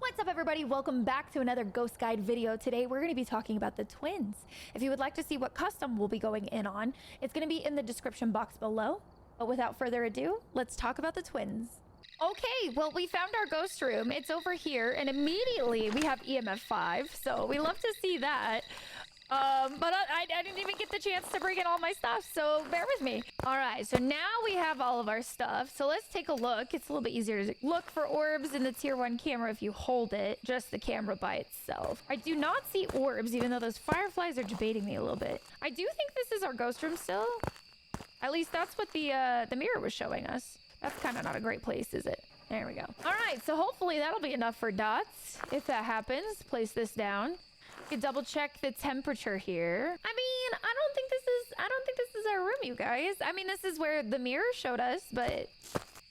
What's up, everybody? Welcome back to another Ghost Guide video. Today we're going to be talking about the twins. If you would like to see what custom we'll be going in on, it's going to be in the description box below. But without further ado, let's talk about the twins. Okay, well, we found our ghost room. It's over here, and immediately we have EMF 5, so we love to see that. But I didn't even get the chance to bring in all my stuff, so bear with me. All right, so now we have all of our stuff. So let's take a look. It's a little bit easier to look for orbs in the tier 1 camera if you hold it, just the camera by itself. I do not see orbs, even though those fireflies are debating me a little bit. I do think this is our ghost room still. At least that's what the mirror was showing us. That's kind of not a great place, is it? There we go. All right, so hopefully that'll be enough for dots. If that happens, place this down. You can double check the temperature here. I mean, I don't think this is our room, you guys. I mean, this is where the mirror showed us, but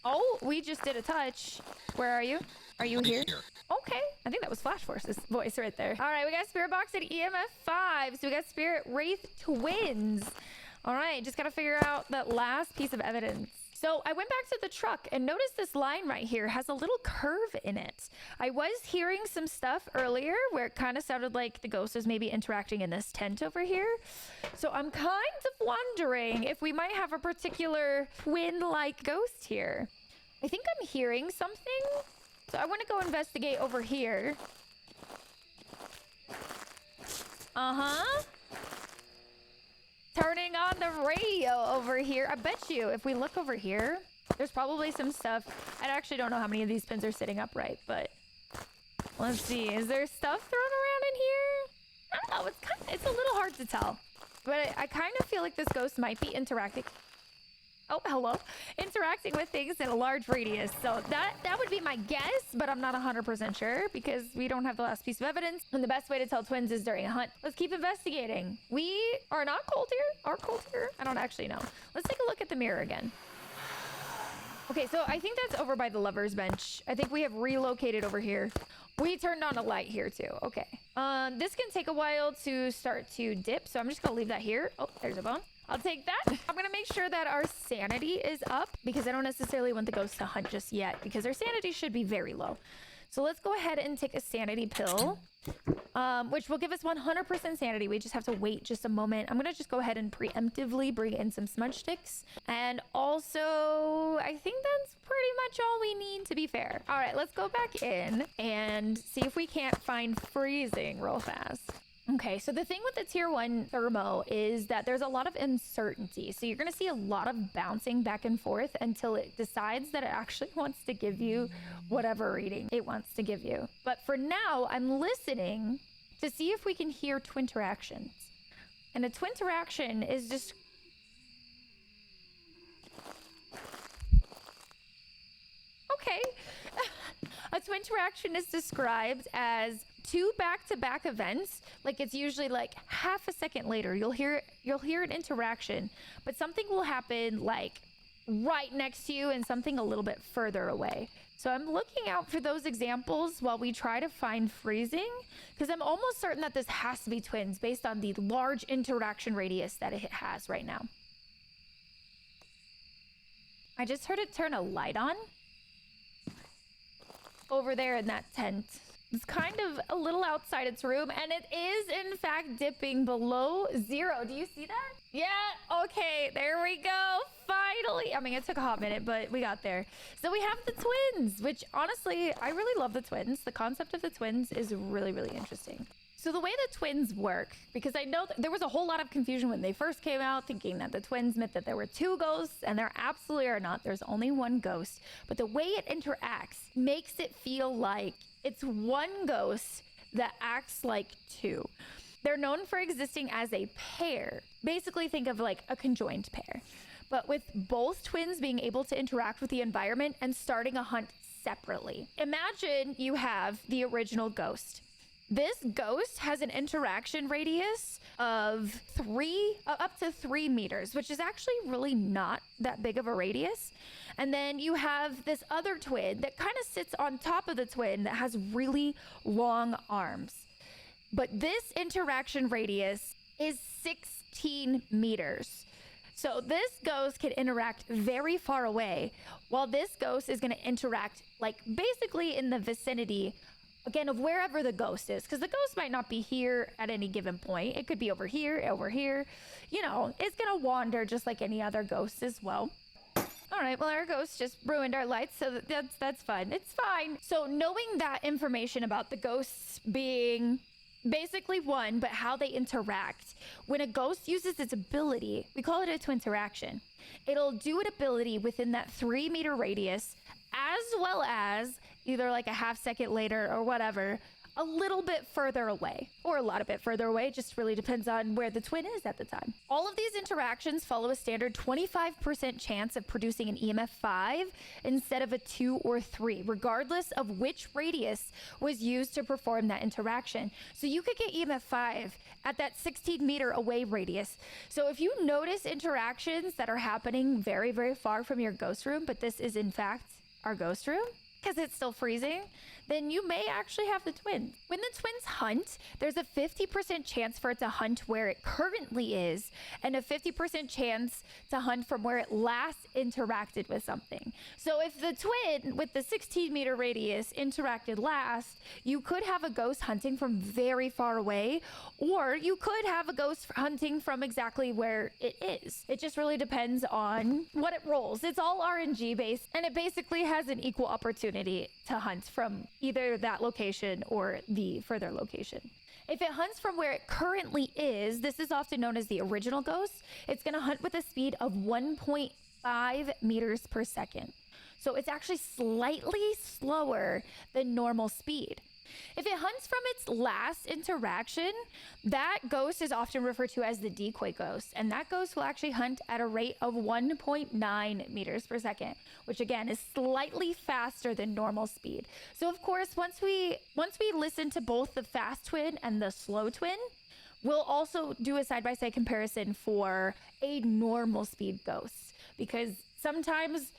oh, we just did a touch. Where are you? Are you here? Okay, I think that was Flash Force's voice right there. All right, we got Spirit Box at EMF 5. So we got Spirit Wraith Twins. All right, just gotta figure out that last piece of evidence. So I went back to the truck and noticed this line right here has a little curve in it. I was hearing some stuff earlier where it kind of sounded like the ghost was maybe interacting in this tent over here. So I'm kind of wondering if we might have a particular twin-like ghost here. I think I'm hearing something. So I want to go investigate over here. Uh-huh. Turning on the radio over here. I bet you if we look over here, there's probably some stuff. I actually don't know how many of these pins are sitting upright, but let's see. Is there stuff thrown around in here? I don't know. It's a little hard to tell, but I kind of feel like this ghost might be interacting. Oh, hello. Interacting with things in a large radius. So that would be my guess, but I'm not 100% sure because we don't have the last piece of evidence. And the best way to tell twins is during a hunt. Let's keep investigating. We are not cold here. Are cold here? I don't actually know. Let's take a look at the mirror again. Okay, so I think that's over by the lover's bench. I think we have relocated over here. We turned on a light here too. Okay. This can take a while to start to dip, so I'm just gonna leave that here. Oh, there's a bone. I'll take that. I'm gonna make sure that our sanity is up because I don't necessarily want the ghost to hunt just yet because our sanity should be very low. So let's go ahead and take a sanity pill, which will give us 100% sanity. We just have to wait just a moment. I'm gonna just go ahead and preemptively bring in some smudge sticks. And also, I think that's pretty much all we need, to be fair. All right, let's go back in and see if we can't find freezing real fast. Okay, so the thing with the tier 1 thermo is that there's a lot of uncertainty. So you're going to see a lot of bouncing back and forth until it decides that it actually wants to give you whatever reading it wants to give you. But for now, I'm listening to see if we can hear twin interactions. And a twin interaction is just... Okay. A twin interaction is described as two back-to-back events. Like it's usually like half a second later you'll hear an interaction, but something will happen like right next to you and something a little bit further away. So I'm looking out for those examples while we try to find freezing, because I'm almost certain that this has to be twins based on the large interaction radius that it has right now. I just heard it turn a light on over there in that tent. It's kind of a little outside its room, and it is in fact dipping below 0. Do you see that? Yeah, okay, there we go. Finally. I mean, it took a hot minute, but we got there. So we have the twins, which honestly, I really love the twins. The concept of the twins is really, really interesting. So the way the twins work, because I know there was a whole lot of confusion when they first came out, thinking that the twins meant that there were 2 ghosts, and there absolutely are not. There's only 1 ghost. But the way it interacts makes it feel like it's 1 ghost that acts like 2. They're known for existing as a pair. Basically, think of like a conjoined pair. But with both twins being able to interact with the environment and starting a hunt separately. Imagine you have the original ghost. This ghost has an interaction radius of up to 3 meters, which is actually really not that big of a radius. And then you have this other twin that kind of sits on top of the twin that has really long arms. But this interaction radius is 16 meters. So this ghost can interact very far away, while this ghost is going to interact like basically in the vicinity again, of wherever the ghost is, because the ghost might not be here at any given point. It could be over here, over here. You know, it's gonna wander just like any other ghost as well. All right, well, our ghost just ruined our lights, so that's fine. It's fine. So knowing that information about the ghosts being basically one, but how they interact. When a ghost uses its ability, we call it a twin interaction. It'll do an ability within that 3-meter radius, as well as either like a half second later or whatever, a little bit further away, or a lot of bit further away. Just really depends on where the twin is at the time. All of these interactions follow a standard 25% chance of producing an EMF 5 instead of a 2 or 3, regardless of which radius was used to perform that interaction. So you could get EMF 5 at that 16-meter away radius. So if you notice interactions that are happening very, very far from your ghost room, but this is in fact our ghost room, because it's still freezing, then you may actually have the twins. When the twins hunt, there's a 50% chance for it to hunt where it currently is, and a 50% chance to hunt from where it last interacted with something. So if the twin with the 16-meter radius interacted last, you could have a ghost hunting from very far away, or you could have a ghost hunting from exactly where it is. It just really depends on what it rolls. It's all RNG based, and it basically has an equal opportunity to hunt from either that location or the further location. If it hunts from where it currently is, this is often known as the original ghost. It's going to hunt with a speed of 1.5 meters per second. So it's actually slightly slower than normal speed. If it hunts from its last interaction, that ghost is often referred to as the decoy ghost, and that ghost will actually hunt at a rate of 1.9 meters per second, which again is slightly faster than normal speed. So of course, once we listen to both the fast twin and the slow twin, we'll also do a side-by-side comparison for a normal speed ghost, because sometimes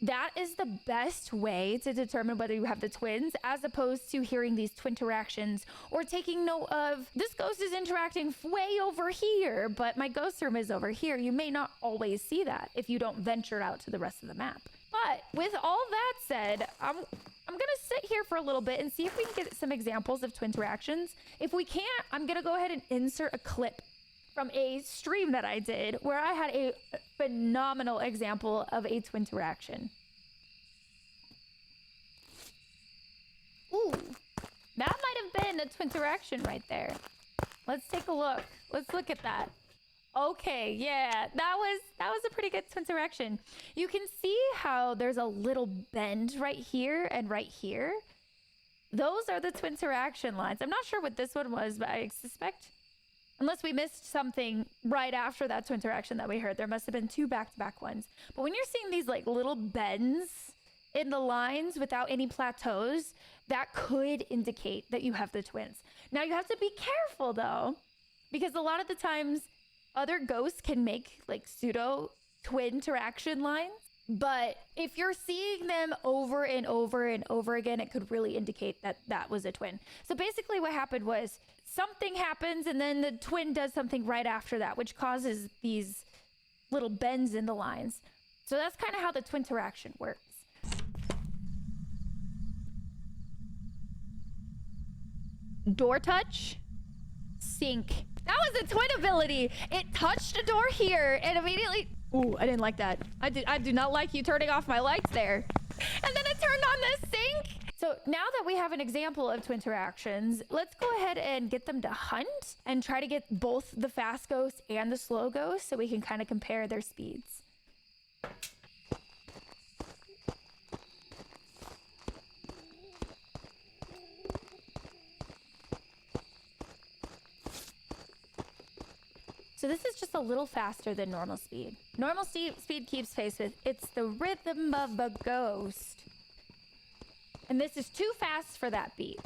that is the best way to determine whether you have the twins, as opposed to hearing these twin interactions or taking note of, this ghost is interacting way over here, but my ghost room is over here. You may not always see that if you don't venture out to the rest of the map. But with all that said, I'm gonna sit here for a little bit and see if we can get some examples of twin interactions. If we can't, I'm gonna go ahead and insert a clip from a stream that I did where I had a phenomenal example of a twin interaction. Ooh, that might have been a twin interaction right there. Let's take a look. Let's look at that. Okay, yeah, that was a pretty good twin interaction. You can see how there's a little bend right here and right here. Those are the twin interaction lines. I'm not sure what this one was, but I suspect, unless we missed something right after that twin interaction that we heard, there must have been 2 back-to-back ones. But when you're seeing these like little bends in the lines without any plateaus, that could indicate that you have the twins. Now you have to be careful though, because a lot of the times other ghosts can make like pseudo twin interaction lines. But if you're seeing them over and over and over again, it could really indicate that that was a twin. So basically what happened was something happens and then the twin does something right after that, which causes these little bends in the lines. So that's kind of how the twin interaction works. Door touch, sink. That was a twin ability. It touched a door here and immediately... Ooh, I didn't like that. I do not like you turning off my lights there. And then it turned on the sink. So now that we have an example of twin interactions, let's go ahead and get them to hunt and try to get both the fast ghost and the slow ghost so we can kind of compare their speeds. So this is just a little faster than normal speed. Normal speed keeps pace with "It's the Rhythm of a Ghost." And this is too fast for that beat.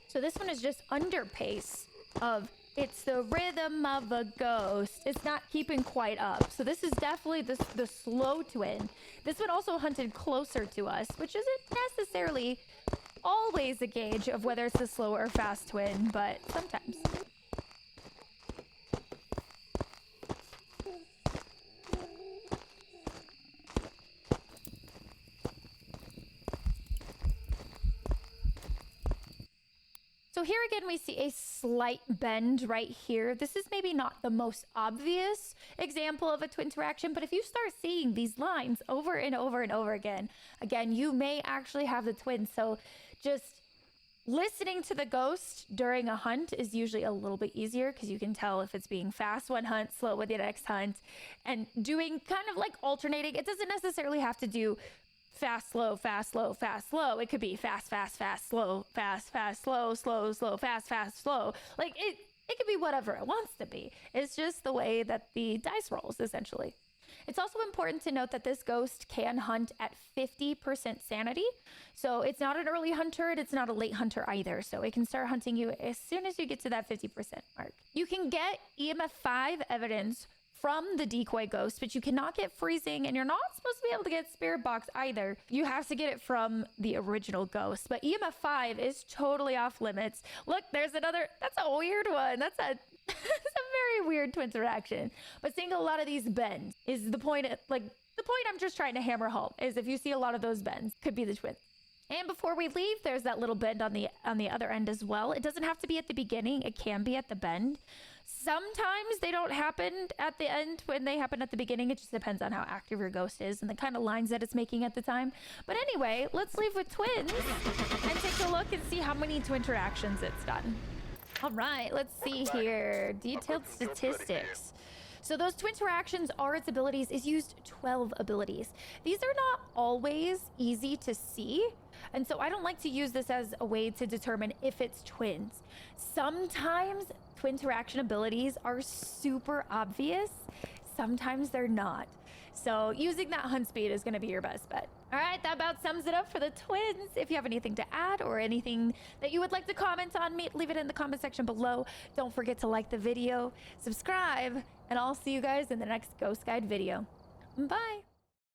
So this one is just under pace of "It's the Rhythm of a Ghost." It's not keeping quite up. So this is definitely the slow twin. This one also hunted closer to us, which isn't necessarily always a gauge of whether it's a slow or fast twin, but sometimes. here again, we see a slight bend right here. This is maybe not the most obvious example of a twin interaction, but if you start seeing these lines over and over and over again, you may actually have the twin. So just listening to the ghost during a hunt is usually a little bit easier because you can tell if it's being fast one hunt, slow with the next hunt, and doing kind of like alternating. It doesn't necessarily have to do fast, slow, fast, slow, fast, slow. It could be fast, fast, fast, slow, fast, fast, slow, slow, slow, fast, fast, slow. Like it could be whatever it wants to be. It's just the way that the dice rolls, essentially. It's also important to note that this ghost can hunt at 50% sanity. So it's not an early hunter, and it's not a late hunter either. So it can start hunting you as soon as you get to that 50% mark. You can get EMF 5 evidence from the decoy ghost, but you cannot get freezing, and you're not supposed to be able to get spirit box either. You have to get it from the original ghost, but EMF 5 is totally off limits. Look, there's another. That's a weird one. That's a that's a very weird twin interaction. But seeing a lot of these bends is the point. Like the point I'm just trying to hammer home is if you see a lot of those bends, could be the twins. And before we leave, there's that little bend on the other end as well. It doesn't have to be at the beginning. It can be at the bend. Sometimes they don't happen at the end when they happen at the beginning. It just depends on how active your ghost is and the kind of lines that it's making at the time. But anyway, let's leave with twins and take a look and see how many twin interactions it's done. All right, let's see here. Detailed statistics. So those twin interactions are its abilities, is used 12 abilities. These are not always easy to see. And so I don't like to use this as a way to determine if it's twins. Sometimes twin interaction abilities are super obvious. Sometimes they're not. So using that hunt speed is going to be your best bet. All right, that about sums it up for the twins. If you have anything to add or anything that you would like to comment on, leave it in the comment section below. Don't forget to like the video, subscribe, and I'll see you guys in the next Ghost Guide video. Bye.